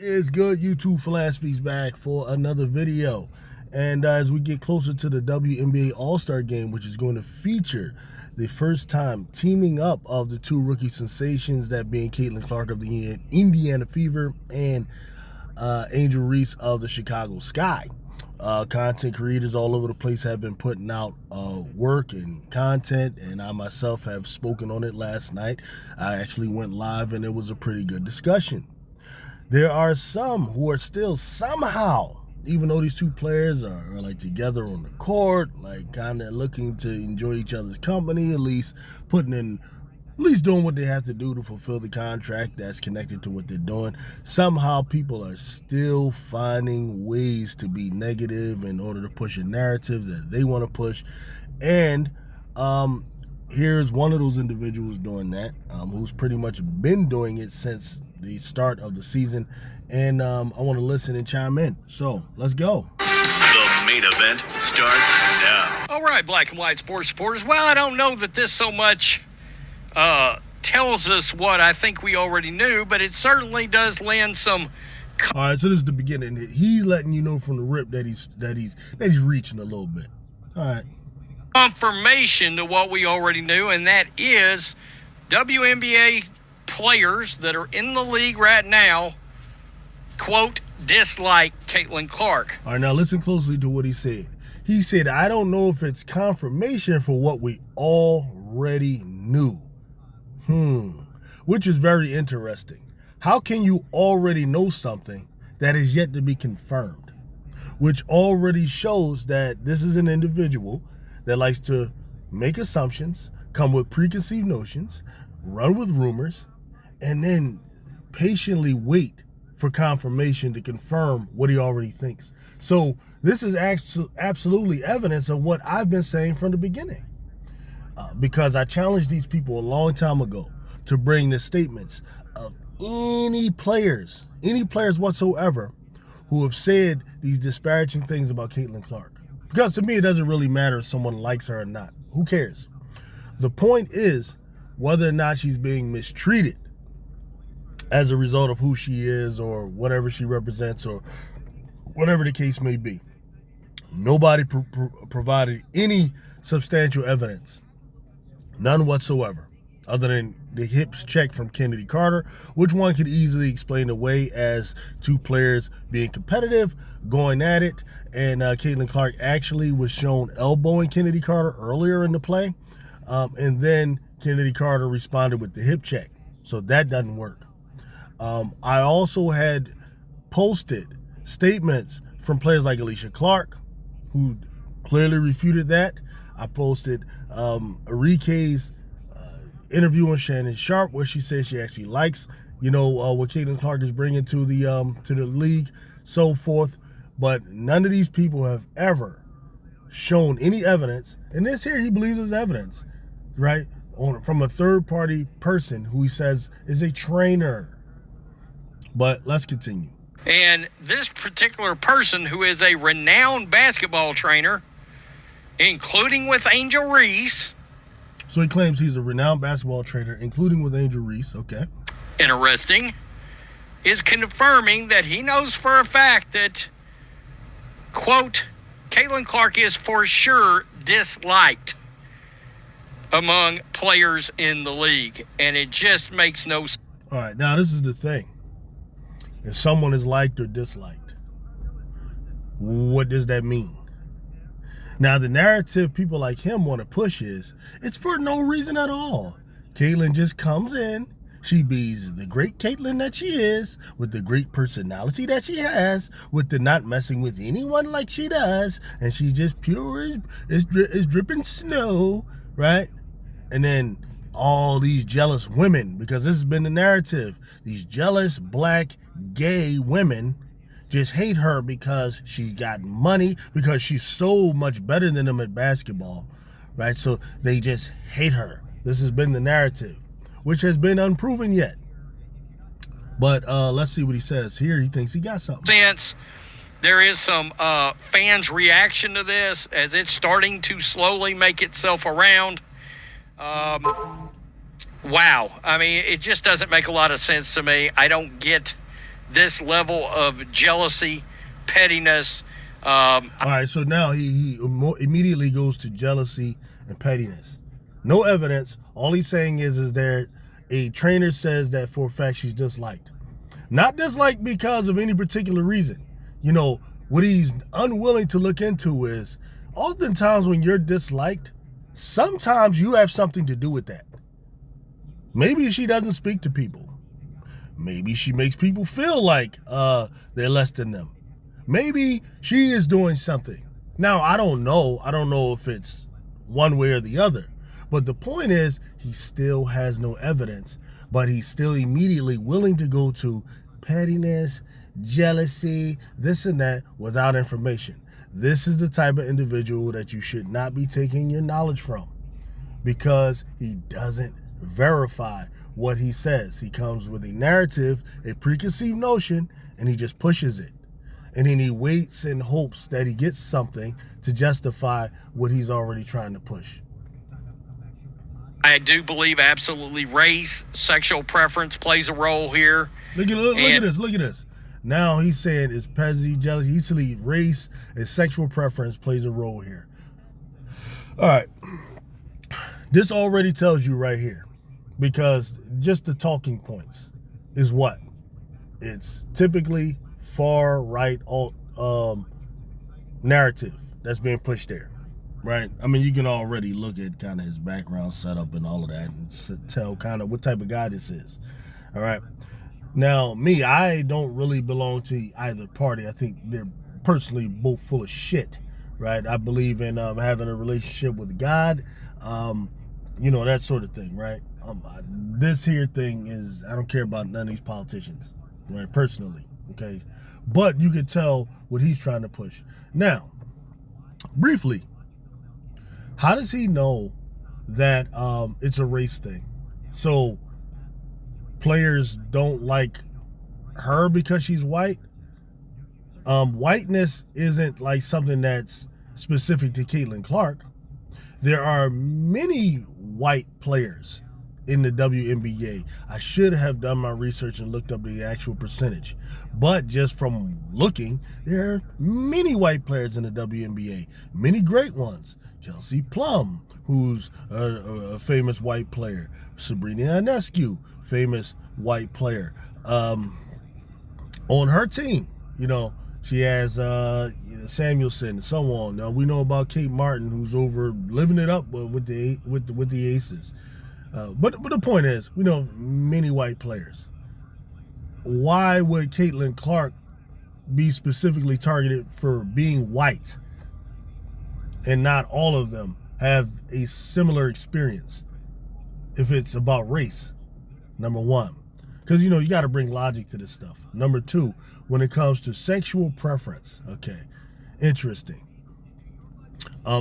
It's good, YouTube. Philanthropy's back for another video. And as we get closer to the WNBA All Star game, which is going to feature the first time teaming up of the two rookie sensations, that being Caitlin Clark of the Indiana Fever and Angel Reese of the Chicago Sky. Content creators all over the place have been putting out work and content, and I myself have spoken on it last night. I actually went live and it was a pretty good discussion. There are some who are still somehow, even though these two players are like together on the court, like kind of looking to enjoy each other's company, at least doing what they have to do to fulfill the contract that's connected to what they're doing. Somehow people are still finding ways to be negative in order to push a narrative that they want to push. And here's one of those individuals doing that, who's pretty much been doing it since the start of the season. And I want to listen and chime in. So let's go. The main event starts now. All right, black and white sports supporters. Well, I don't know that this so much tells us what I think we already knew, but it certainly does lend some. All right, so this is the beginning. He's letting you know from the rip that he's reaching a little bit. All right. Confirmation to what we already knew, and that is WNBA players that are in the league right now, quote, dislike Caitlin Clark. All right, now listen closely to what he said. He said, I don't know if it's confirmation for what we already knew. Which is very interesting. How can you already know something that is yet to be confirmed? Which already shows that this is an individual that likes to make assumptions, come with preconceived notions, run with rumors, and then patiently wait for confirmation to confirm what he already thinks. So this is absolutely evidence of what I've been saying from the beginning. Because I challenged these people a long time ago to bring the statements of any players whatsoever who have said these disparaging things about Caitlin Clark. Because to me, it doesn't really matter if someone likes her or not. Who cares? The point is whether or not she's being mistreated as a result of who she is or whatever she represents or whatever the case may be. Nobody provided any substantial evidence. None whatsoever, other than the hip check from Kennedy Carter, which one could easily explain away as two players being competitive, going at it, and Caitlin Clark actually was shown elbowing Kennedy Carter earlier in the play, and then Kennedy Carter responded with the hip check, so that doesn't work. I also had posted statements from players like Alicia Clark, who clearly refuted that. I posted Enrique's interview on Shannon Sharp, where she says she actually likes, what Caitlin Clark is bringing to the league, so forth. But none of these people have ever shown any evidence, and this here he believes is evidence, right? From a third-party person who he says is a trainer. But let's continue. And this particular person, who is a renowned basketball trainer, including with Angel Reese. So he claims he's a renowned basketball trainer, including with Angel Reese. Okay. Interesting. Is confirming that he knows for a fact that, quote, Caitlin Clark is for sure disliked among players in the league. And it just makes no sense. All right. Now, this is the thing. If someone is liked or disliked, what does that mean? Now, the narrative people like him want to push is, it's for no reason at all. Caitlin just comes in, she be the great Caitlin that she is, with the great personality that she has, with the not messing with anyone like she does, and she's just pure as dripping snow, right? And then all these jealous women, because this has been the narrative, these jealous black gay women just hate her because she got money, because she's so much better than them at basketball, right? So they just hate her. This has been the narrative, which has been unproven yet. But let's see what he says here. He thinks he got something. Since there is some fans' reaction to this as it's starting to slowly make itself around. Wow. I mean, it just doesn't make a lot of sense to me. I don't get this level of jealousy, pettiness. All right, so now he immediately goes to jealousy and pettiness. No evidence. All he's saying is that a trainer says that for a fact she's disliked. Not disliked because of any particular reason. What he's unwilling to look into is oftentimes when you're disliked, sometimes you have something to do with that. Maybe she doesn't speak to people. Maybe she makes people feel like they're less than them. Maybe she is doing something. Now, I don't know. I don't know if it's one way or the other. But the point is, he still has no evidence, but he's still immediately willing to go to pettiness, jealousy, this and that without information. This is the type of individual that you should not be taking your knowledge from, because he doesn't verify what he says. He comes with a narrative, a preconceived notion, and he just pushes it. And then he waits and hopes that he gets something to justify what he's already trying to push. I do believe absolutely race, sexual preference plays a role here. Look at this. Now he's saying it's petty, jealousy, easily race and sexual preference plays a role here. All right. This already tells you right here, because just the talking points is what? It's typically far right alt narrative that's being pushed there, right? I mean, you can already look at kind of his background setup and all of that and tell kind of what type of guy this is. All right. Now, me, I don't really belong to either party. I think they're personally both full of shit, right? I believe in having a relationship with God, that sort of thing, right? This here thing is, I don't care about none of these politicians, right? Personally, okay? But you can tell what he's trying to push. Now, briefly, how does he know that it's a race thing? So players don't like her because she's white? Whiteness isn't like something that's specific to Caitlin Clark. There are many white players in the WNBA. I should have done my research and looked up the actual percentage. But just from looking, there are many white players in the WNBA. Many great ones. Kelsey Plum, who's a famous white player. Sabrina Ionescu, famous white player. On her team, she has Samuelson and so on. Now we know about Kate Martin, who's over living it up with the Aces. But the point is, we know many white players. Why would Caitlin Clark be specifically targeted for being white and not all of them have a similar experience if it's about race? Number one, because you got to bring logic to this stuff. Number two, when it comes to sexual preference, okay, interesting.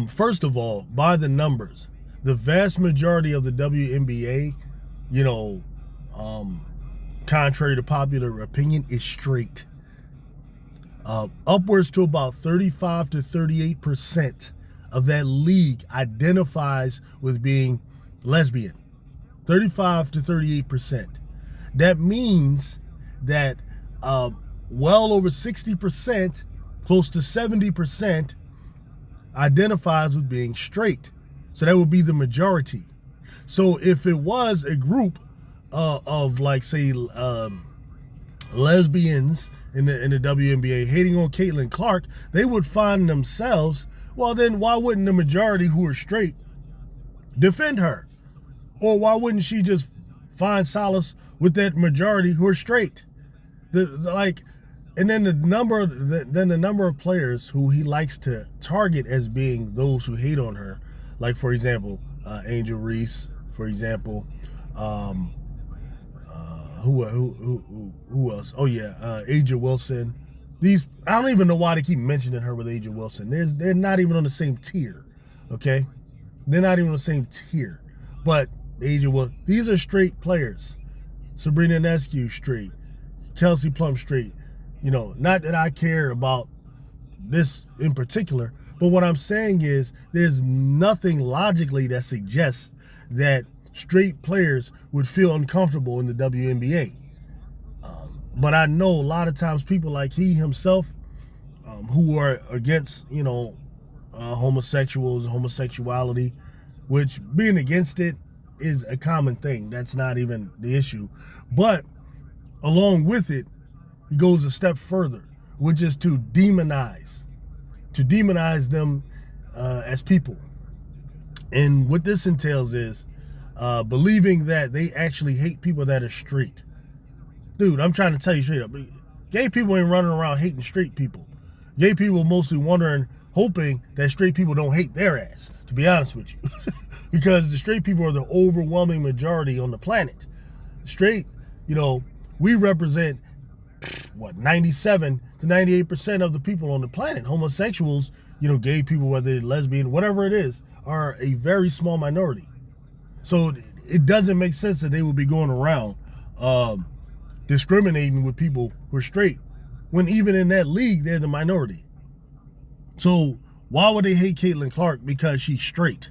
First of all, by the numbers, the vast majority of the WNBA, contrary to popular opinion, is straight. Upwards to about 35 to 38% of that league identifies with being lesbian. 35 to 38%. That means that well over 60%, close to 70%, identifies with being straight. So that would be the majority. So if it was a group of like, say, lesbians in the WNBA hating on Caitlin Clark, they would find themselves, well, then why wouldn't the majority who are straight defend her? Or why wouldn't she just find solace with that majority who are straight? And then the number of players who he likes to target as being those who hate on her, like for example, Angel Reese, for example, who else? Oh yeah, Aja Wilson. I don't even know why they keep mentioning her with Aja Wilson. They're not even on the same tier, okay? They're not even on the same tier. But Aja Wilson, these are straight players. Sabrina Ionescu straight, Kelsey Plum straight. Not that I care about this in particular, but what I'm saying is there's nothing logically that suggests that straight players would feel uncomfortable in the WNBA. But I know a lot of times people like he himself, who are against, homosexuals, homosexuality, which being against it is a common thing. That's not even the issue. But along with it, he goes a step further, which is to demonize them as people. And what this entails is believing that they actually hate people that are straight. Dude, I'm trying to tell you straight up, gay people ain't running around hating straight people. Gay people mostly wondering, hoping that straight people don't hate their ass, to be honest with you. Because the straight people are the overwhelming majority on the planet. Straight, we represent, 97 to 98% of the people on the planet. Homosexuals, gay people, whether they're lesbian, whatever it is, are a very small minority. So it doesn't make sense that they would be going around discriminating with people who are straight, when even in that league, they're the minority. So why would they hate Caitlin Clark? Because she's straight.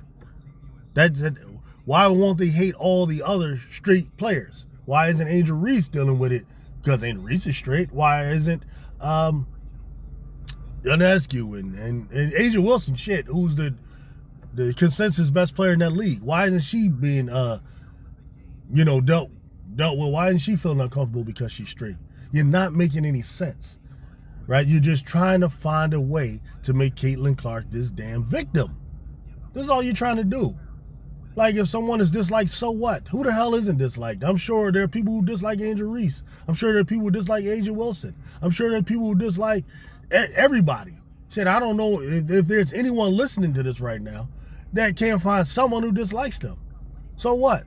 Why won't they hate all the other straight players? Why isn't Angel Reese dealing with it? Because Angel Reese is straight. Why isn't Ionescu and Angel Wilson, who's the consensus best player in that league? Why isn't she being dealt with? Why isn't she feeling uncomfortable because she's straight? You're not making any sense, right? You're just trying to find a way to make Caitlin Clark this damn victim. This is all you're trying to do. Like, if someone is disliked, so what? Who the hell isn't disliked? I'm sure there are people who dislike Angel Reese. I'm sure there are people who dislike Angel Wilson. I'm sure there are people who dislike everybody. Shit, I don't know if there's anyone listening to this right now that can't find someone who dislikes them. So what?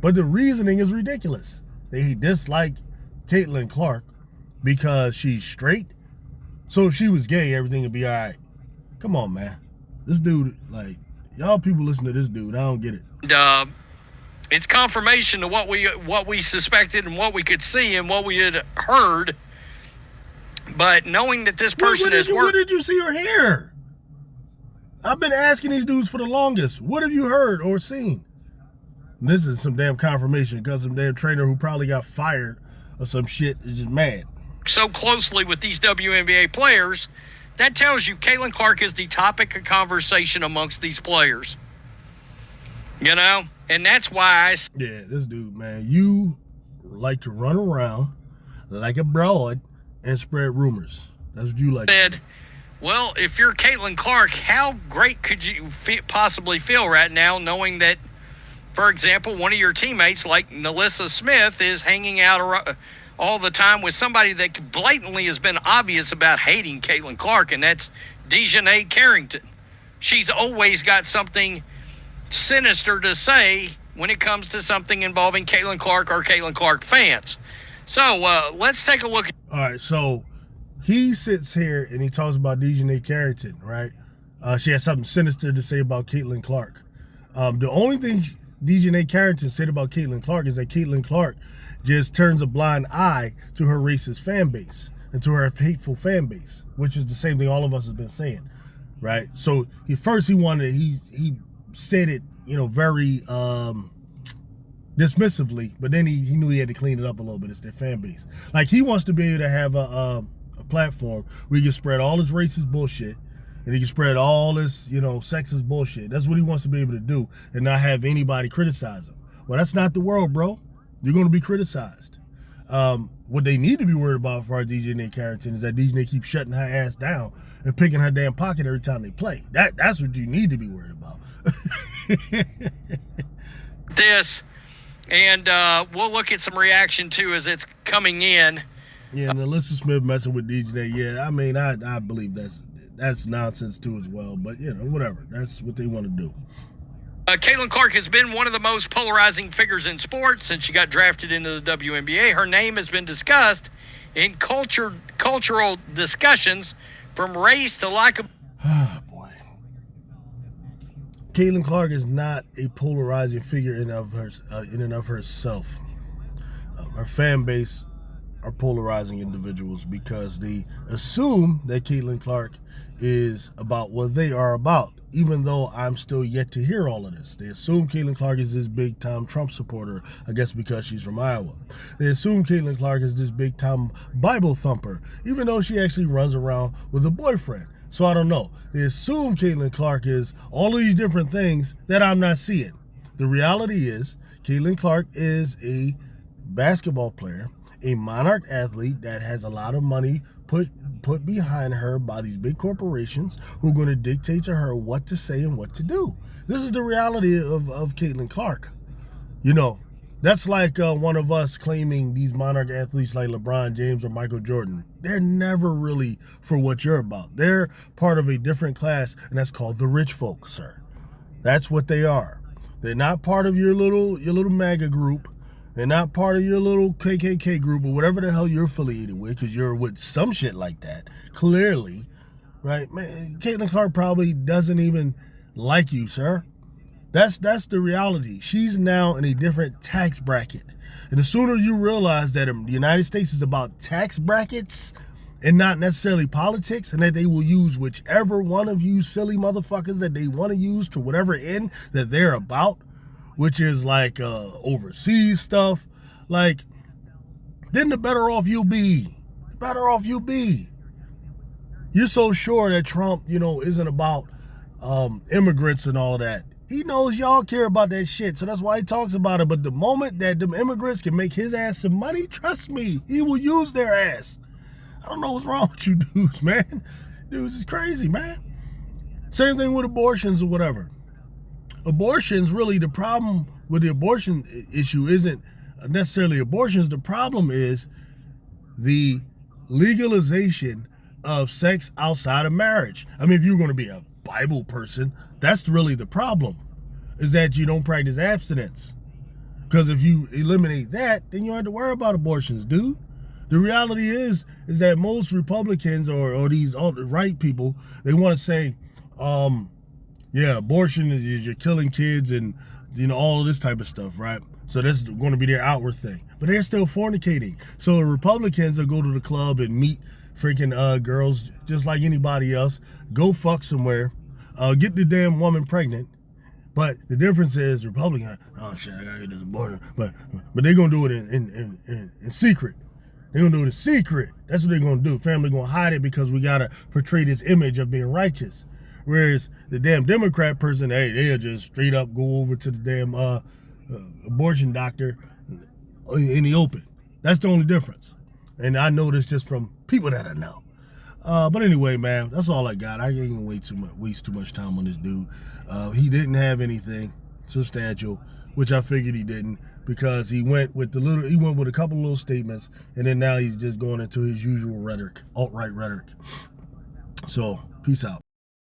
But the reasoning is ridiculous. They dislike Caitlin Clark because she's straight. So if she was gay, everything would be all right. Come on, man. This dude, y'all people listen to this dude. I don't get it. And it's confirmation of what we suspected and what we could see and what we had heard. But knowing that this person is what did you see or hear? I've been asking these dudes for the longest. What have you heard or seen? And this is some damn confirmation because some damn trainer who probably got fired or some shit is just mad. So closely with these WNBA players, that tells you Caitlin Clark is the topic of conversation amongst these players. And that's why yeah, this dude, man, you like to run around like a broad and spread rumors. That's what you like. Well, if you're Caitlin Clark, how great could you possibly feel right now knowing that, for example, one of your teammates, like Nalissa Smith, is hanging out all the time with somebody that blatantly has been obvious about hating Caitlin Clark, and that's Dejanay Carrington. She's always got something sinister to say when it comes to something involving Caitlin Clark or Caitlin Clark fans. So let's take a look. All right, so he sits here and he talks about Dejanay Carrington, right? She has something sinister to say about Caitlin Clark. The only thing Dejanay Carrington said about Caitlin Clark is that Caitlin Clark just turns a blind eye to her racist fan base and to her hateful fan base, which is the same thing all of us have been saying, right? So he said it, very dismissively, but then he knew he had to clean it up a little bit. It's their fan base. Like, he wants to be able to have a platform where he can spread all this racist bullshit and he can spread all this, sexist bullshit. That's what he wants to be able to do and not have anybody criticize him. Well, that's not the world, bro. You're going to be criticized. What they need to be worried about for our Dejanay Carrington is that Dejanay keeps shutting her ass down and picking her damn pocket every time they play. That's what you need to be worried about. And we'll look at some reaction too as it's coming in. Yeah, and Alyssa Smith messing with Dejanay. Yeah, I mean, I believe that's nonsense too as well. But whatever. That's what they want to do. Caitlin Clark has been one of the most polarizing figures in sports since she got drafted into the WNBA. Her name has been discussed in cultural discussions, from race to likability. Ah, boy. Caitlin Clark is not a polarizing figure in and of herself. Her fan base are polarizing individuals because they assume that Caitlin Clark is about what they are about, even though I'm still yet to hear all of this. They assume Caitlin Clark is this big-time Trump supporter, I guess because she's from Iowa. They assume Caitlin Clark is this big-time Bible thumper, even though she actually runs around with a boyfriend. So I don't know. They assume Caitlin Clark is all of these different things that I'm not seeing. The reality is Caitlin Clark is a basketball player, a Monarch athlete that has a lot of money put behind her by these big corporations who are going to dictate to her what to say and what to do. This is the reality of Caitlin Clark. You know, that's like one of us claiming these Monarch athletes like LeBron James or Michael Jordan. They're never really for what you're about. They're part of a different class, and that's called the rich folk, sir. That's what they are. They're not part of your little MAGA group. They're not part of your little KKK group or whatever the hell you're affiliated with, because you're with some shit like that, clearly, right? Man, Caitlin Clark probably doesn't even like you, sir. That's the reality. She's now in a different tax bracket. And the sooner you realize that the United States is about tax brackets and not necessarily politics, and that they will use whichever one of you silly motherfuckers that they want to use to whatever end that they're about, which is like overseas stuff, like, then the better off you'll be. The better off you'll be. You're so sure that Trump, isn't about immigrants and all of that. He knows y'all care about that shit, so that's why he talks about it. But the moment that them immigrants can make his ass some money, trust me, he will use their ass. I don't know what's wrong with you dudes, man. Dudes is crazy, man. Same thing with abortions or whatever. Abortions, really, the problem with the abortion issue isn't necessarily abortions. The problem is the legalization of sex outside of marriage. I mean, if you're going to be a Bible person, that's really the problem, is that you don't practice abstinence. Because if you eliminate that, then you don't have to worry about abortions, dude. The reality is that most Republicans or these alt-right people, they want to say, yeah, abortion is you're killing kids and all of this type of stuff, right? So that's going to be their outward thing. But they're still fornicating. So the Republicans will go to the club and meet freaking girls just like anybody else, go fuck somewhere, get the damn woman pregnant. But the difference is Republicans, oh shit, I gotta get this abortion. But they're gonna do it in secret. They're gonna do it in secret. That's what they're gonna do. Family gonna hide it because we gotta portray this image of being righteous. Whereas the damn Democrat person, hey, they'll just straight up go over to the damn abortion doctor in the open. That's the only difference. And I know this just from people that I know. But anyway, man, that's all I got. I ain't gonna waste too much time on this dude. He didn't have anything substantial, which I figured he didn't, because he went with a couple of little statements, and then now he's just going into his usual rhetoric, alt-right rhetoric. So, peace out.